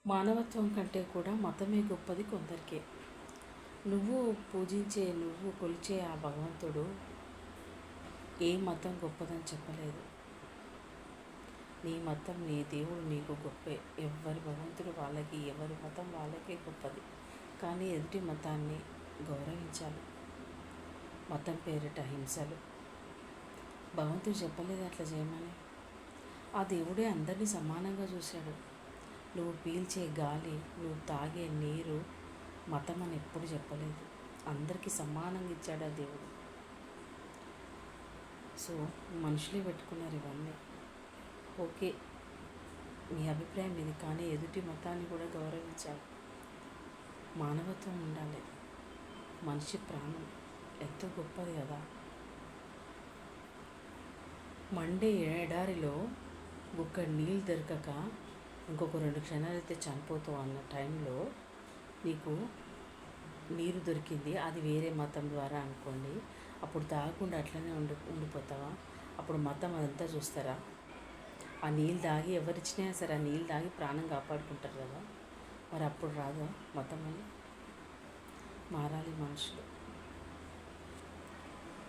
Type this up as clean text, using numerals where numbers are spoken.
మానవత్వం కంటే కూడా మతమే గొప్పది కొందరికే. నువ్వు పూజించే, నువ్వు కొలిచే ఆ భగవంతుడు ఏ మతం గొప్పదని చెప్పలేదు. నీ మతం, నీ దేవుడు నీకు గొప్పే. ఎవరి భగవంతుడు వాళ్ళకి, ఎవరి మతం వాళ్ళకే గొప్పది. కానీ ఎదుటి మతాన్ని గౌరవించాలి. మతం పేరిట హింసలు. భగవంతుడు చెప్పలేదు అట్లా చేయమని. ఆ దేవుడే అందరినీ సమానంగా చూశాడు. నువ్వు పీల్చే గాలి, నువ్వు తాగే నీరు మతం అని ఎప్పుడు చెప్పలేదు. అందరికీ సమానంగా ఇచ్చాడు ఆ దేవుడు. సో మనుషులే పెట్టుకున్నారు ఇవన్నీ. ఓకే, మీ అభిప్రాయం ఇది, కానీ ఎదుటి మతాన్ని కూడా గౌరవించాలి. మానవత్వం ఉండాలి. మనిషి ప్రాణం ఎంతో గొప్పది కదా. మండే ఎడారిలో ఒక నీళ్ళు దొరకక ఇంకొక 2 క్షణాలు అయితే చనిపోతావు అన్న టైంలో నీకు నీరు దొరికింది, అది వేరే మతం ద్వారా అనుకోండి. అప్పుడు తాగకుండా అట్లనే ఉండిపోతావా? అప్పుడు మతం అదంతా చూస్తారా? ఆ నీళ్ళు తాగి ఎవరిచ్చినా సరే ఆ నీళ్ళు తాగి ప్రాణం కాపాడుకుంటారు కదా. మరి అప్పుడు రాదా మతం అని? మారాలి మనుషులు.